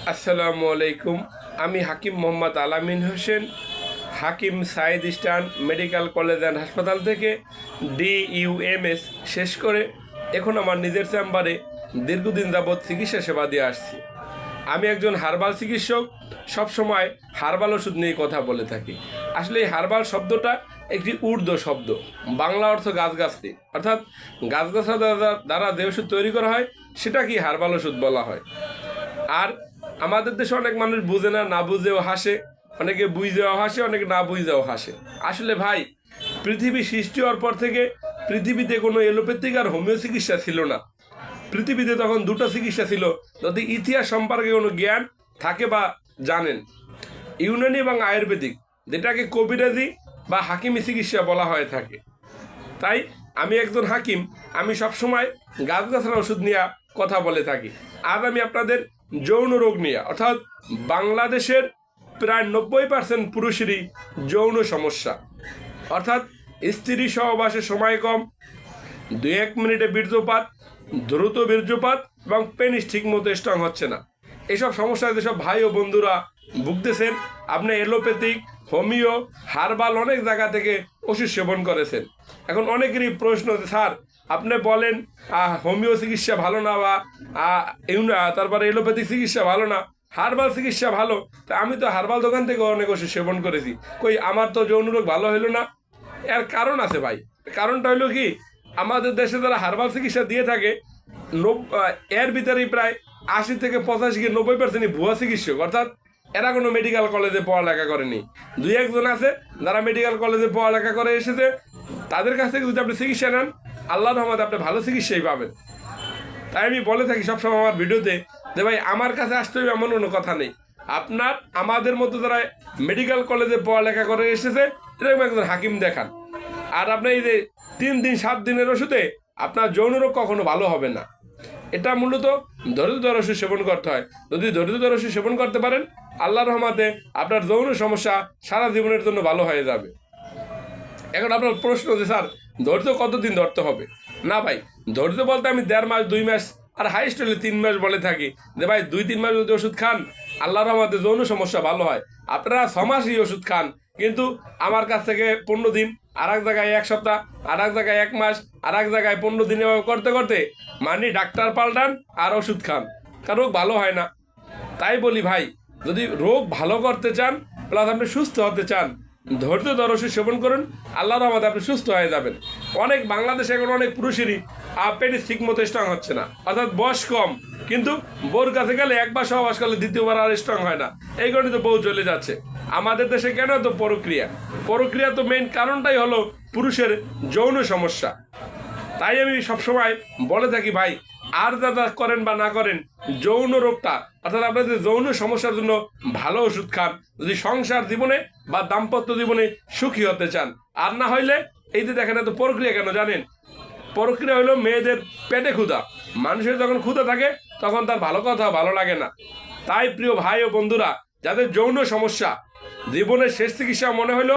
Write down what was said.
আসসালামু আলাইকুম। আমি Hakim Mohammad Alamin Hossain, Hakim Said eastern medical college and হাসপাতাল থেকে DUMS শেষ করে এখন আমার নিজের চেম্বারে দীর্ঘদিন যাবৎ চিকিৎসা সেবা দিয়ে আসছি। আমি একজন হার্বাল চিকিৎসক, সবসময় হার্বাল ওষুধ নিয়ে কথা বলে থাকি। আসলে এই হার্বাল শব্দটা একটি উর্দু শব্দ, বাংলা অর্থ গাছগাছলি, অর্থাৎ গাছগাছরা দ্বারা যে ওষুধ তৈরি করা হয় সেটাকেই হার্বাল ওষুধ বলা হয়। আর আমাদের দেশে অনেক মানুষ বুঝে না, না বুঝেও হাসে, অনেকে বুঝেও হাসে, অনেকে না বুঝেও হাসে। আসলে ভাই, পৃথিবী সৃষ্টি হওয়ার পর থেকে পৃথিবীতে কোনো এলোপ্যাথিক আর হোমিও চিকিৎসা ছিল না। পৃথিবীতে তখন দুটো চিকিৎসা ছিল, যদি ইতিহাস সম্পর্কে কোনো জ্ঞান থাকে বা জানেন। ইউনানি এবং আয়ুর্বেদিক, যেটাকে কবিরাজি বা হাকিমি চিকিৎসা বলা হয়ে থাকে। তাই আমি একজন হাকিম, আমি সবসময় গাছগাছরা ওষুধ নিয়ে কথা বলে থাকি। আজ আমি আপনাদের যৌন রোগ নিয়ে, অর্থাৎ বাংলাদেশের প্রায় 90% পুরুষেরই যৌন সমস্যা, অর্থাৎ স্ত্রী সহবাসের সময় কম, 2-1 মিনিটে বীর্যপাত, দ্রুত বীর্যপাত এবং পেনিস ঠিক মতো স্ট্রং হচ্ছে না। এসব সমস্যায় যেসব ভাই ও বন্ধুরা ভুগতেছেন, আপনি এলোপ্যাথিক, হোমিও, হার্বাল অনেক জায়গা থেকে ওষুধ সেবন করেছেন। এখন অনেকেরই প্রশ্ন, স্যার আপনি বলেন হোমিও চিকিৎসা ভালো না, বা তারপরে এলোপ্যাথিক চিকিৎসা ভালো না, হার্বাল চিকিৎসা ভালো। তা আমি তো হার্বাল দোকান থেকে অনেক ওষুধ সেবন করেছি, কই আমার তো যৌন রোগ ভালো হইলো না। এর কারণ আছে ভাই। কারণটা হইলো কি, আমাদের দেশে যারা হার্বাল চিকিৎসা দিয়ে থাকে, এর ভিতরেই প্রায় 80 থেকে 85 কি 90% ভুয়া চিকিৎসক, অর্থাৎ এরা কোনো মেডিকেল কলেজে পড়ালেখা করেনি। 2-1 জন আছে যারা মেডিকেল কলেজে পড়ালেখা করে এসেছে, তাদের কাছ থেকে যদি আপনি চিকিৎসা নেন, আল্লাহর রহমতে আপনি ভালো চিকিৎসাই পাবেন। তাই আমি বলে থাকি সবসময় আমার ভিডিওতে যে ভাই, আমার কাছে আসতে হবে এমন কোনো কথা নেই। আপনার আমাদের মতো যারা মেডিকেল কলেজে পড়ালেখা করে এসেছে, এরকম একজন হাকিম দেখান। আর আপনার এই যে 3 দিন 7 দিনের ওষুধে আপনার যৌন রোগ কখনো ভালো হবে না। এটা মূলত ধৈর্য ওষুধ সেবন করতে হয়। যদি ধৈর্য ওষুধ সেবন করতে পারেন, আল্লাহর রহমতে আপনার যৌন সমস্যা সারা জীবনের জন্য ভালো হয়ে যাবে। এখন আপনার প্রশ্ন যে স্যার, ধৈর্য কতদিন ধরতে হবে? না ভাই, ধৈর্য বলতে আমি 1.5 মাস 2 মাস আর হাইস্ট হলে 3 মাস বলে থাকি। যে ভাই 2-3 মাস যদি ওষুধ খান, আল্লাহর রহমতে যৌন সমস্যা ভালো হয়। আপনারা 6 মাসই ওষুধ খান, কিন্তু আমার কাছ থেকে 15 দিন, আর এক জায়গায় 1 সপ্তাহ, আর এক জায়গায় 1 মাস, আর এক জায়গায় 15 দিন, এভাবে করতে করতে মানে ডাক্তার পাল্টান আর ওষুধ খান, কারণ রোগ ভালো হয় না। তাই বলি ভাই, যদি রোগ ভালো করতে চান, প্লাস আপনি সুস্থ হতে চান, ধৈর্য ধরে ওষুধ সেবন করুন, আল্লাহর রহমতে আপনি সুস্থ হয়ে যাবেন। অনেক বাংলাদেশে এখন অনেক পুরুষেরই পেনিস ঠিক মতো স্ট্রং হচ্ছে না, অর্থাৎ বয়স কম, কিন্তু বউর কাছে গেলে একবার সহবাস করলে দ্বিতীয়বার আর স্ট্রং হয় না। এই কারণে তো বউ চলে যাচ্ছে। আমাদের দেশে কেন? তো পরক্রিয়া তো মেইন কারণটাই হলো পুরুষের যৌন সমস্যা। তাই আমি সবসময় বলে থাকি ভাই, আর যারা করেন বা না করেন, যৌন রোগটা, অর্থাৎ আপনাদের যৌন সমস্যার জন্য ভালো ওষুধ খান, যদি সংসার জীবনে বা দাম্পত্য জীবনে সুখী হতে চান। আর না হইলে এই যে দেখেন, এত প্রক্রিয়া কেন জানেন? প্রক্রিয়া হলো মেয়েদের পেটে ক্ষুধা। মানুষের যখন ক্ষুধা থাকে, তখন তার ভালো কথা ভালো লাগে না। তাই প্রিয় ভাই ও বন্ধুরা, যাদের যৌন সমস্যা, জীবনের শেষ চিকিৎসা মনে হলো